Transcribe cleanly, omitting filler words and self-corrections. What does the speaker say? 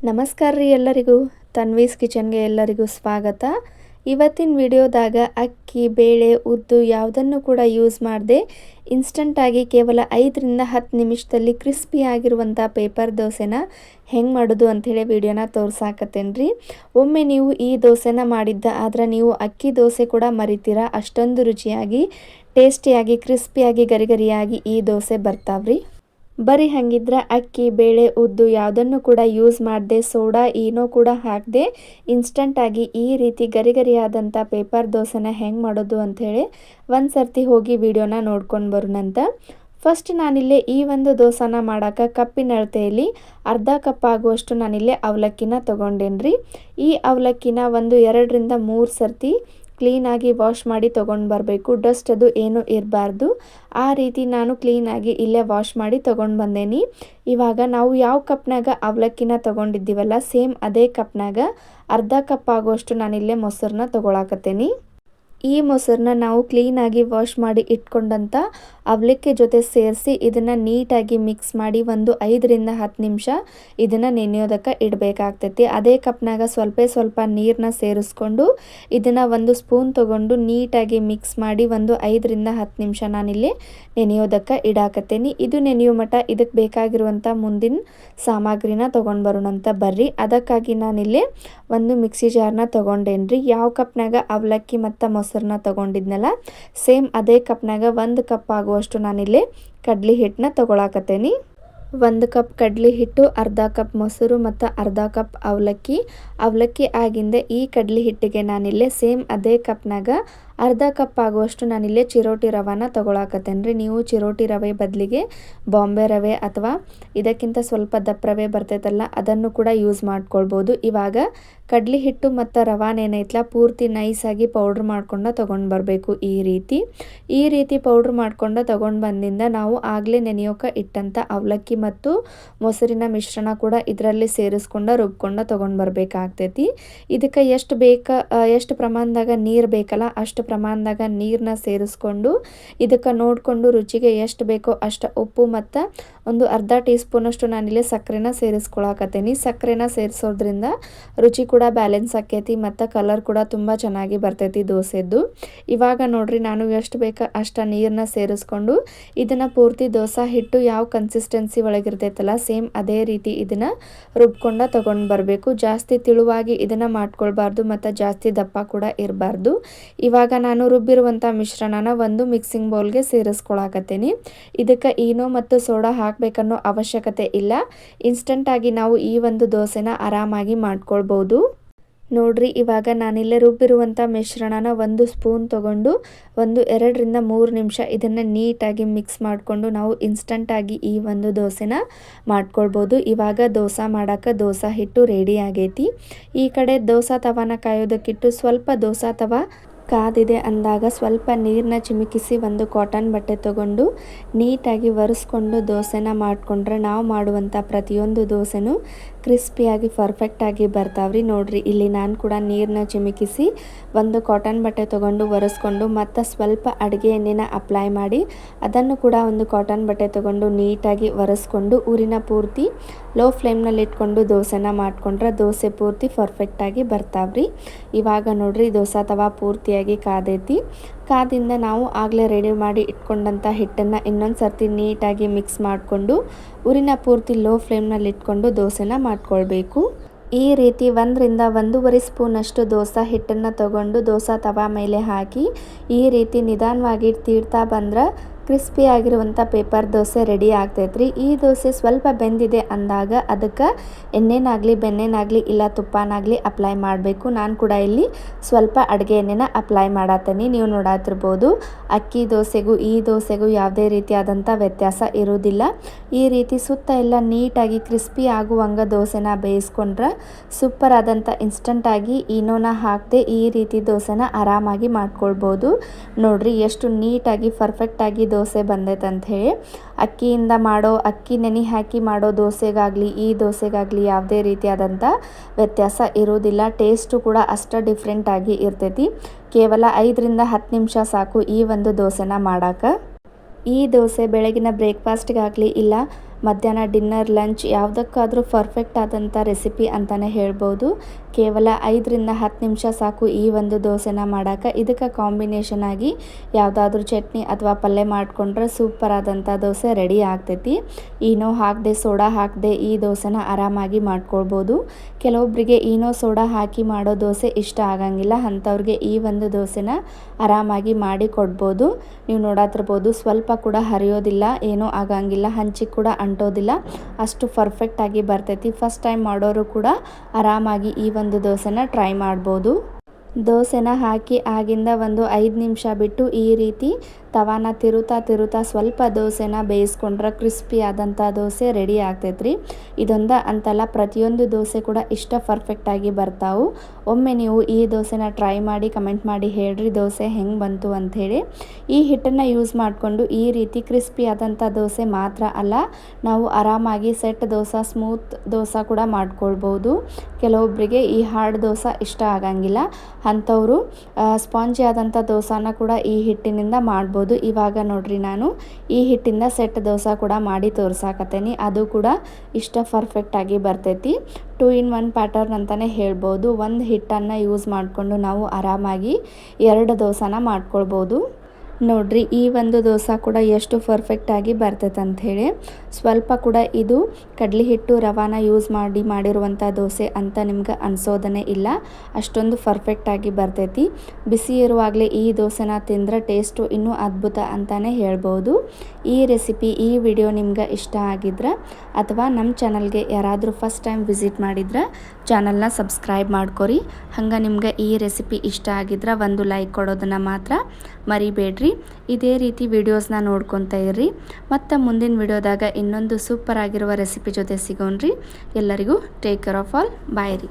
ನಮಸ್ಕಾರ ರೀ ಎಲ್ಲರಿಗೂ. ತನ್ವೀಸ್ ಕಿಚನ್ಗೆ ಎಲ್ಲರಿಗೂ ಸ್ವಾಗತ. ಇವತ್ತಿನ ವಿಡಿಯೋದಾಗ ಅಕ್ಕಿ, ಬೇಳೆ, ಉದ್ದು ಯಾವುದನ್ನು ಕೂಡ ಯೂಸ್ ಮಾಡದೆ ಇನ್ಸ್ಟಂಟಾಗಿ ಕೇವಲ 5ರಿಂದ 10 ನಿಮಿಷದಲ್ಲಿ ಕ್ರಿಸ್ಪಿ ಆಗಿರುವಂಥ ಪೇಪರ್ ದೋಸೆನ ಹೆಂಗೆ ಮಾಡೋದು ಅಂಥೇಳಿ ವಿಡಿಯೋನ ತೋರ್ಸಾಕತ್ತೇನೆ ರೀ. ಒಮ್ಮೆ ನೀವು ಈ ದೋಸೆನ ಮಾಡಿದ್ದ ಆದ್ರೆ ನೀವು ಅಕ್ಕಿ ದೋಸೆ ಕೂಡ ಮರಿತೀರಾ, ಅಷ್ಟೊಂದು ರುಚಿಯಾಗಿ, ಟೇಸ್ಟಿಯಾಗಿ, ಕ್ರಿಸ್ಪಿಯಾಗಿ, ಗರಿಗರಿಯಾಗಿ ಈ ದೋಸೆ ಬರ್ತಾವ್ರಿ. ಬರೀ ಹಂಗಿದ್ರೆ ಅಕ್ಕಿ, ಬೇಳೆ, ಉದ್ದು ಯಾವುದನ್ನು ಕೂಡ ಯೂಸ್ ಮಾಡದೆ, ಸೋಡಾ ಏನೋ ಕೂಡ ಹಾಕದೆ ಇನ್ಸ್ಟಂಟಾಗಿ ಈ ರೀತಿ ಗರಿಗರಿಯಾದಂಥ ಪೇಪರ್ ದೋಸೆನ ಹೆಂಗೆ ಮಾಡೋದು ಅಂಥೇಳಿ ಒಂದು ಸರ್ತಿ ಹೋಗಿ ವಿಡಿಯೋನ ನೋಡ್ಕೊಂಡು ಬರೋಣಂತ. ಫಸ್ಟ್ ನಾನಿಲ್ಲೇ ಈ ಒಂದು ದೋಸೆನ ಮಾಡೋಕೆ ಕಪ್ಪಿನ ಅಳತೆಯಲ್ಲಿ ಅರ್ಧ ಕಪ್ ಆಗುವಷ್ಟು ನಾನಿಲ್ಲೇ ಅವಲಕ್ಕಿನ ತೊಗೊಂಡೇನ್ರಿ. ಈ ಅವಲಕ್ಕಿನ ಒಂದು 2ರಿಂದ 3 ಸರ್ತಿ ಕ್ಲೀನಾಗಿ ವಾಶ್ ಮಾಡಿ ತೊಗೊಂಡು ಬರಬೇಕು. ಡಸ್ಟ್ ಅದು ಏನೂ ಇರಬಾರ್ದು. ಆ ರೀತಿ ನಾನು ಕ್ಲೀನಾಗಿ ಇಲ್ಲೇ ವಾಶ್ ಮಾಡಿ ತೊಗೊಂಡು ಬಂದೇನಿ. ಇವಾಗ ನಾವು ಯಾವ ಕಪ್ನಾಗ ಅವಲಕ್ಕಿನ ತೊಗೊಂಡಿದ್ದೀವಲ್ಲ, ಸೇಮ್ ಅದೇ ಕಪ್ನಾಗ ಅರ್ಧ ಕಪ್ ಆಗುವಷ್ಟು ನಾನಿಲ್ಲೇ ಮೊಸರನ್ನ ತೊಗೊಳಕತ್ತೇನಿ. ಈ ಮೊಸರನ್ನ ನಾವು ಕ್ಲೀನಾಗಿ ವಾಶ್ ಮಾಡಿ ಇಟ್ಕೊಂಡಂಥ ಅವಲಕ್ಕಿ ಜೊತೆ ಸೇರಿಸಿ ಇದನ್ನು ನೀಟಾಗಿ ಮಿಕ್ಸ್ ಮಾಡಿ ಒಂದು 5ರಿಂದ 10 ನಿಮಿಷ ಇದನ್ನು ನೆನೆಯೋದಕ್ಕೆ ಇಡಬೇಕಾಗ್ತೈತಿ. ಅದೇ ಕಪ್ನಾಗ ಸ್ವಲ್ಪ ನೀರನ್ನ ಸೇರಿಸ್ಕೊಂಡು ಇದನ್ನು ಒಂದು ಸ್ಪೂನ್ ತೊಗೊಂಡು ನೀಟಾಗಿ ಮಿಕ್ಸ್ ಮಾಡಿ ಒಂದು 5ರಿಂದ 10 ನಿಮಿಷ ನಾನಿಲ್ಲಿ ನೆನೆಯೋದಕ್ಕೆ ಇಡಾಕತ್ತೇನಿ. ಇದು ನೆನೆಯೋ ಮಟ್ಟ ಇದಕ್ಕೆ ಬೇಕಾಗಿರುವಂಥ ಮುಂದಿನ ಸಾಮಗ್ರಿನ ತೊಗೊಂಡು ಬರೋಣಂತ ಬರ್ರಿ. ಅದಕ್ಕಾಗಿ ನಾನಿಲ್ಲಿ ಒಂದು ಮಿಕ್ಸಿ ಜಾರ್ನ ತೊಗೊಂಡೇನ್ರಿ. ಯಾವ ಕಪ್ನಾಗ ಅವಲಕ್ಕಿ ಮತ್ತು ಮೊಸರನ್ನ ತೊಗೊಂಡಿದ್ನಲ್ಲ, ಸೇಮ್ ಅದೇ ಕಪ್ನಾಗ 1 ಕಪ್ ಆಗುವಷ್ಟು ನಾನಿಲ್ಲಿ ಕಡ್ಲಿ ಹಿಟ್ಟನ್ನ ತೊಗೊಳಕತ್ತೇನಿ. 1 ಕಪ್ ಕಡ್ಲಿ ಹಿಟ್ಟು, ಅರ್ಧ ಕಪ್ ಮೊಸರು ಮತ್ತು ಅರ್ಧ ಕಪ್ ಅವಲಕ್ಕಿ ಆಗಿಂದೆ ಈ ಕಡ್ಲಿ ಹಿಟ್ಟಿಗೆ ನಾನಿಲ್ಲೇ ಸೇಮ್ ಅದೇ ಕಪ್ನಾಗ ಅರ್ಧ ಕಪ್ ಆಗುವಷ್ಟು ನಾನಿಲ್ಲೇ ಚಿರೋಟಿ ರವಾನ ತೊಗೊಳಕತ್ತೇನೆ ರೀ. ನೀವು ಚಿರೋಟಿ ರವೆ ಬದಲಿಗೆ ಬಾಂಬೆ ರವೆ ಅಥವಾ ಇದಕ್ಕಿಂತ ಸ್ವಲ್ಪ ದಪ್ಪ ರವೆ ಬರ್ತೈತಲ್ಲ ಅದನ್ನು ಕೂಡ ಯೂಸ್ ಮಾಡ್ಕೊಳ್ಬೋದು. ಇವಾಗ ಕಡ್ಲಿ ಹಿಟ್ಟು ಮತ್ತು ರವಾನೇನೈತಲ್ಲ ಪೂರ್ತಿ ನೈಸಾಗಿ ಪೌಡ್ರ್ ಮಾಡ್ಕೊಂಡು ತೊಗೊಂಡು ಬರಬೇಕು. ಈ ರೀತಿ ಪೌಡ್ರ್ ಮಾಡ್ಕೊಂಡು ತೊಗೊಂಡು ಬಂದಿಂದ ನಾವು ಆಗಲೇ ನೆನೆಯೋಕೆ ಇಟ್ಟಂಥ ಅವಲಕ್ಕಿ ಮತ್ತು ಮೊಸರಿನ ಮಿಶ್ರಣ ಕೂಡ ಇದರಲ್ಲಿ ಸೇರಿಸ್ಕೊಂಡು ರುಬ್ಕೊಂಡು ತೊಗೊಂಡು ಬರಬೇಕಾಗ್ತೈತಿ. ಇದಕ್ಕೆ ಎಷ್ಟು ಪ್ರಮಾಣದಾಗ ನೀರು ಬೇಕಲ್ಲ ಅಷ್ಟು ಪ್ರಮಾಣದಾಗ ನೀರನ್ನ ಸೇರಿಸ್ಕೊಂಡು ಇದಕ್ಕೆ ನೋಡಿಕೊಂಡು ರುಚಿಗೆ ಎಷ್ಟು ಬೇಕೋ ಅಷ್ಟು ಉಪ್ಪು ಮತ್ತು ಒಂದು ಅರ್ಧ ಟೀ ಸ್ಪೂನಷ್ಟು ನಾನಿಲ್ಲಿ ಸಕ್ಕರೆನ ಸೇರಿಸ್ಕೊಳಕತ್ತೇನಿ. ಸಕ್ಕರೆನ ಸೇರಿಸೋದ್ರಿಂದ ರುಚಿ ಕೂಡ ಬ್ಯಾಲೆನ್ಸ್ ಆಕೈತಿ ಮತ್ತು ಕಲರ್ ಕೂಡ ತುಂಬ ಚೆನ್ನಾಗಿ ಬರ್ತೈತಿ ದೋಸೆದ್ದು. ಇವಾಗ ನೋಡ್ರಿ ನಾನು ಎಷ್ಟು ಬೇಕೋ ಅಷ್ಟು ನೀರನ್ನ ಸೇರಿಸ್ಕೊಂಡು ಇದನ್ನು ಪೂರ್ತಿ ದೋಸೆ ಹಿಟ್ಟು ಯಾವ ಕನ್ಸಿಸ್ಟೆನ್ಸಿ ಒಳಗಿರ್ತೈತಲ್ಲ ಸೇಮ್ ಅದೇ ರೀತಿ ಇದನ್ನು ರುಬ್ಕೊಂಡು ತೊಗೊಂಡು ಬರಬೇಕು. ಜಾಸ್ತಿ ತಿಳುವಾಗಿ ಇದನ್ನು ಮಾಡ್ಕೊಳ್ಬಾರ್ದು ಮತ್ತು ಜಾಸ್ತಿ ದಪ್ಪ ಕೂಡ ಇರಬಾರ್ದು. ಇವಾಗ ನಾನು ರುಬ್ಬಿರುವಂಥ ಮಿಶ್ರಣನ ಒಂದು ಮಿಕ್ಸಿಂಗ್ ಬೌಲ್ಗೆ ಸೇರಿಸ್ಕೊಳಕತ್ತೇನಿ. ಇದಕ್ಕೆ ಈನೋ ಮತ್ತು ಸೋಡಾ ಹಾಕಬೇಕನ್ನೋ ಅವಶ್ಯಕತೆ ಇಲ್ಲ. ಇನ್ಸ್ಟಂಟಾಗಿ ನಾವು ಈ ಒಂದು ದೋಸೆನ ಆರಾಮಾಗಿ ಮಾಡ್ಕೊಳ್ಬೋದು. ನೋಡ್ರಿ ಇವಾಗ ನಾನಿಲ್ಲೇ ರುಬ್ಬಿರುವಂಥ ಮಿಶ್ರಣನ 1 ಸ್ಪೂನ್ ತೊಗೊಂಡು ಒಂದು 2ರಿಂದ 3 ನಿಮಿಷ ಇದನ್ನು ನೀಟಾಗಿ ಮಿಕ್ಸ್ ಮಾಡಿಕೊಂಡು ನಾವು ಇನ್ಸ್ಟಂಟಾಗಿ ಈ ಒಂದು ದೋಸೆನ ಮಾಡ್ಕೊಳ್ಬೋದು. ಇವಾಗ ದೋಸೆ ಮಾಡೋಕ್ಕೆ ದೋಸೆ ಹಿಟ್ಟು ರೆಡಿ ಆಗೈತಿ. ಈ ಕಡೆ ದೋಸೆ ತವಾನ ಕಾಯೋದಕ್ಕಿಟ್ಟು ಸ್ವಲ್ಪ ದೋಸೆ ತವ ಕಾದಿದೆ ಅಂದಾಗ ಸ್ವಲ್ಪ ನೀರನ್ನ ಚಿಮುಕಿಸಿ ಒಂದು ಕಾಟನ್ ಬಟ್ಟೆ ತೊಗೊಂಡು ನೀಟಾಗಿ ಒರೆಸ್ಕೊಂಡು ದೋಸೆನ ಮಾಡಿಕೊಂಡ್ರೆ ನಾವು ಮಾಡುವಂಥ ಪ್ರತಿಯೊಂದು ದೋಸೆನೂ ಕ್ರಿಸ್ಪಿಯಾಗಿ ಪರ್ಫೆಕ್ಟಾಗಿ ಬರ್ತಾವ್ರಿ. ನೋಡ್ರಿ ಇಲ್ಲಿ ನಾನು ಕೂಡ ನೀರನ್ನ ಚಿಮುಕಿಸಿ ಒಂದು ಕಾಟನ್ ಬಟ್ಟೆ ತೊಗೊಂಡು ಒರೆಸ್ಕೊಂಡು ಮತ್ತು ಸ್ವಲ್ಪ ಅಡುಗೆ ಎಣ್ಣೆನ ಅಪ್ಲೈ ಮಾಡಿ ಅದನ್ನು ಕೂಡ ಒಂದು ಕಾಟನ್ ಬಟ್ಟೆ ತೊಗೊಂಡು ನೀಟಾಗಿ ಒರೆಸ್ಕೊಂಡು ಊರಿನ ಪೂರ್ತಿ ಲೋ ಫ್ಲೇಮ್ನಲ್ಲಿ ಇಟ್ಕೊಂಡು ದೋಸೆನ ಮಾಡಿಕೊಂಡ್ರೆ ದೋಸೆ ಪೂರ್ತಿ ಪರ್ಫೆಕ್ಟಾಗಿ ಬರ್ತಾವ್ರಿ. ಇವಾಗ ನೋಡ್ರಿ ದೋಸೆ ತವಾ ಪೂರ್ತಿಯಾಗಿ ಕಾದಿಂದ ನಾವು ಆಗಲೇ ರೆಡಿ ಮಾಡಿ ಇಟ್ಕೊಂಡಂಥ ಹಿಟ್ಟನ್ನು ಇನ್ನೊಂದು ಸರ್ತಿ ನೀಟಾಗಿ ಮಿಕ್ಸ್ ಮಾಡಿಕೊಂಡು ಊರಿನ ಪೂರ್ತಿ ಲೋ ಫ್ಲೇಮ್ನಲ್ಲಿ ಇಟ್ಕೊಂಡು ದೋಸೆನ ಮಾಡ್ಕೊಳ್ಬೇಕು. ಈ ರೀತಿ 1ರಿಂದ 1.5 ಸ್ಪೂನಷ್ಟು ದೋಸೆ ಹಿಟ್ಟನ್ನು ತಗೊಂಡು ದೋಸೆ ತವಾ ಮೇಲೆ ಹಾಕಿ ಈ ರೀತಿ ನಿಧಾನವಾಗಿ ತೀಡ್ತಾ ಬಂದ್ರೆ ಕ್ರಿಸ್ಪಿ ಆಗಿರುವಂಥ ಪೇಪರ್ ದೋಸೆ ರೆಡಿ ಆಗ್ತೈತ್ರಿ. ಈ ದೋಸೆ ಸ್ವಲ್ಪ ಬೆಂದಿದೆ ಅಂದಾಗ ಅದಕ್ಕೆ ಎಣ್ಣೆನಾಗಲಿ ಬೆಣ್ಣೆನಾಗಲಿ ಇಲ್ಲ ತುಪ್ಪನಾಗಲಿ ಅಪ್ಲೈ ಮಾಡಬೇಕು. ನಾನು ಕೂಡ ಇಲ್ಲಿ ಸ್ವಲ್ಪ ಅಡುಗೆ ಎಣ್ಣೆನ ಅಪ್ಲೈ ಮಾಡತ್ತೀನಿ. ನೀವು ನೋಡತ್ತಿರ್ಬೋದು ಅಕ್ಕಿ ದೋಸೆಗೂ ಈ ದೋಸೆಗೂ ಯಾವುದೇ ರೀತಿಯಾದಂಥ ವ್ಯತ್ಯಾಸ ಇರೋದಿಲ್ಲ. ಈ ರೀತಿ ಸುತ್ತ ಎಲ್ಲ ನೀಟಾಗಿ ಕ್ರಿಸ್ಪಿ ಆಗುವಂಗೆ ದೋಸೆನ ಬೇಯಿಸ್ಕೊಂಡ್ರೆ ಸೂಪರ್ ಆದಂಥ ಇನ್ಸ್ಟಂಟಾಗಿ ಏನೋನ ಹಾಕದೆ ಈ ರೀತಿ ದೋಸೆನ ಆರಾಮಾಗಿ ಮಾಡ್ಕೊಳ್ಬೋದು. ನೋಡ್ರಿ ಎಷ್ಟು ನೀಟಾಗಿ ಪರ್ಫೆಕ್ಟಾಗಿ ದೋಸೆ ಬಂದೈತೆ ಅಂಥೇಳಿ. ಅಕ್ಕಿ ನೆನೆ ಹಾಕಿ ಮಾಡೋ ದೋಸೆಗಾಗಲಿ ಈ ದೋಸೆಗಾಗಲಿ ಯಾವುದೇ ರೀತಿಯಾದಂಥ ವ್ಯತ್ಯಾಸ ಇರೋದಿಲ್ಲ. ಟೇಸ್ಟು ಕೂಡ ಅಷ್ಟು ಡಿಫ್ರೆಂಟಾಗಿ ಇರ್ತೈತಿ. ಕೇವಲ 5ರಿಂದ 10 ನಿಮಿಷ ಸಾಕು ಈ ಒಂದು ದೋಸೆನ ಮಾಡೋಕೆ. ಈ ದೋಸೆ ಬೆಳಗಿನ ಬ್ರೇಕ್ಫಾಸ್ಟ್ಗಾಗಲಿ ಇಲ್ಲ ಮಧ್ಯಾಹ್ನ ಡಿನ್ನರ್ ಲಂಚ್ ಯಾವುದಕ್ಕಾದರೂ ಪರ್ಫೆಕ್ಟ್ ಆದಂಥ ರೆಸಿಪಿ ಅಂತಲೇ ಹೇಳ್ಬೋದು. ಕೇವಲ 5ರಿಂದ 10 ನಿಮಿಷ ಸಾಕು ಈ ಒಂದು ದೋಸೆನ ಮಾಡೋಕ್ಕೆ. ಇದಕ್ಕೆ ಕಾಂಬಿನೇಷನ್ ಆಗಿ ಯಾವುದಾದ್ರೂ ಚಟ್ನಿ ಅಥವಾ ಪಲ್ಯ ಮಾಡಿಕೊಂಡ್ರೆ ಸೂಪರ್ ಆದಂಥ ದೋಸೆ ರೆಡಿ ಆಗ್ತೈತಿ. ಈನೋ ಹಾಕದೆ ಸೋಡಾ ಹಾಕದೆ ಈ ದೋಸೆನ ಆರಾಮಾಗಿ ಮಾಡ್ಕೊಳ್ಬೋದು. ಕೆಲವೊಬ್ಬರಿಗೆ ಈನೋ ಸೋಡಾ ಹಾಕಿ ಮಾಡೋ ದೋಸೆ ಇಷ್ಟ ಆಗಂಗಿಲ್ಲ, ಅಂಥವ್ರಿಗೆ ಈ ಒಂದು ದೋಸೆನ ಆರಾಮಾಗಿ ಮಾಡಿ ಕೊಡ್ಬೋದು. ನೀವು ನೋಡತ್ತಿರ್ಬೋದು ಸ್ವಲ್ಪ ಕೂಡ ಹರಿಯೋದಿಲ್ಲ, ಏನೂ ಆಗಂಗಿಲ್ಲ, ಹಂಚಿಗೆ ಕೂಡ ಅಂಟೋದಿಲ್ಲ, ಅಷ್ಟು ಪರ್ಫೆಕ್ಟಾಗಿ ಬರ್ತೈತಿ. ಫಸ್ಟ್ ಟೈಮ್ ಮಾಡೋರು ಕೂಡ ಆರಾಮಾಗಿ ಈ ಒಂದು ದೋಸೆನ ಟ್ರೈ ಮಾಡ್ಬೋದು. ದೋಸೆನ ಹಾಕಿ ಆಗಿಂದ ಒಂದು 5 ನಿಮಿಷ ಬಿಟ್ಟು ಈ ರೀತಿ ತವಾನ ತಿರುತ್ತಾ ಸ್ವಲ್ಪ ದೋಸೆನ ಬೇಯಿಸ್ಕೊಂಡ್ರೆ ಕ್ರಿಸ್ಪಿ ಆದಂಥ ದೋಸೆ ರೆಡಿ ಆಗ್ತೈತ್ರಿ. ಇದೊಂದು ಅಂತಲ್ಲ, ಪ್ರತಿಯೊಂದು ದೋಸೆ ಕೂಡ ಇಷ್ಟ ಪರ್ಫೆಕ್ಟಾಗಿ ಬರ್ತಾವೆ. ಒಮ್ಮೆ ನೀವು ಈ ದೋಸೆನ ಟ್ರೈ ಮಾಡಿ ಕಮೆಂಟ್ ಮಾಡಿ ಹೇಳ್ರಿ ದೋಸೆ ಹೆಂಗೆ ಬಂತು ಅಂಥೇಳಿ. ಈ ಹಿಟ್ಟನ್ನು ಯೂಸ್ ಮಾಡಿಕೊಂಡು ಈ ರೀತಿ ಕ್ರಿಸ್ಪಿ ಆದಂಥ ದೋಸೆ ಮಾತ್ರ ಅಲ್ಲ, ನಾವು ಆರಾಮಾಗಿ ಸೆಟ್ ದೋಸೆ, ಸ್ಮೂತ್ ದೋಸೆ ಕೂಡ ಮಾಡ್ಕೊಳ್ಬೋದು. ಕೆಲವೊಬ್ಬರಿಗೆ ಈ ಹಾರ್ಡ್ ದೋಸೆ ಇಷ್ಟ ಆಗಂಗಿಲ್ಲ, ಅಂಥವರು ಸ್ಪಾಂಜಿ ಆದಂಥ ದೋಸೆನ ಕೂಡ ಈ ಹಿಟ್ಟಿನಿಂದ ಮಾಡ್ಬೋದು. ಇವಾಗ ನೋಡ್ರಿ ನಾನು ಈ ಹಿಟ್ಟಿಂದ ಸೆಟ್ ದೋಸೆ ಕೂಡ ಮಾಡಿ ತೋರ್ಸಾಕತ್ತೇನಿ. ಅದು ಕೂಡ ಇಷ್ಟ ಪರ್ಫೆಕ್ಟಾಗಿ ಬರ್ತೈತಿ. 2 in 1 ಪ್ಯಾಟರ್ನ್ ಅಂತಲೇ ಹೇಳ್ಬೋದು. ಒಂದು ಹಿಟ್ಟನ್ನು ಯೂಸ್ ಮಾಡಿಕೊಂಡು ನಾವು ಆರಾಮಾಗಿ 2 ದೋಸೆನ ಮಾಡ್ಕೊಳ್ಬೋದು. ನೋಡ್ರಿ ಈ ಒಂದು ದೋಸೆ ಕೂಡ ಎಷ್ಟು ಪರ್ಫೆಕ್ಟಾಗಿ ಬರ್ತೈತೆ ಅಂಥೇಳಿ. ಸ್ವಲ್ಪ ಕೂಡ ಇದು ಕಡಲೆ ಹಿಟ್ಟು ರವಾನ ಯೂಸ್ ಮಾಡಿರುವಂಥ ದೋಸೆ ಅಂತ ನಿಮ್ಗೆ ಅನಿಸೋದನ್ನೇ ಇಲ್ಲ, ಅಷ್ಟೊಂದು ಪರ್ಫೆಕ್ಟಾಗಿ ಬರ್ತೈತಿ. ಬಿಸಿ ಇರುವಾಗಲೇ ಈ ದೋಸೆನ ತಿಂದರೆ ಟೇಸ್ಟು ಇನ್ನೂ ಅದ್ಭುತ ಅಂತಲೇ ಹೇಳ್ಬೋದು. ಈ ರೆಸಿಪಿ, ಈ ವಿಡಿಯೋ ನಿಮ್ಗೆ ಇಷ್ಟ ಆಗಿದ್ರೆ ಅಥವಾ ನಮ್ಮ ಚಾನಲ್ಗೆ ಯಾರಾದರೂ ಫಸ್ಟ್ ಟೈಮ್ ವಿಸಿಟ್ ಮಾಡಿದ್ರೆ ಚಾನಲ್ನ ಸಬ್ಸ್ಕ್ರೈಬ್ ಮಾಡ್ಕೊರಿ. ಹಂಗೆ ನಿಮ್ಗೆ ಈ ರೆಸಿಪಿ ಇಷ್ಟ ಆಗಿದ್ರೆ ಒಂದು ಲೈಕ್ ಕೊಡೋದನ್ನು ಮಾತ್ರ ಮರಿಬೇಡ್ರಿ. ಇದೇ ರೀತಿ ವಿಡಿಯೋಸ್ನ ನೋಡ್ಕೊತಾ ಇರ್ರಿ. ಮತ್ತು ಮುಂದಿನ ವಿಡಿಯೋದಾಗ ಇನ್ನೊಂದು ಸೂಪರ್ ಆಗಿರುವ ರೆಸಿಪಿ ಜೊತೆ ಸಿಗೋಣ್ರಿ. ಎಲ್ಲರಿಗೂ ಟೇಕ್ ಕೇರ್ ಆಫ್ ಆಲ್. ಬಾಯ್ ರೀ.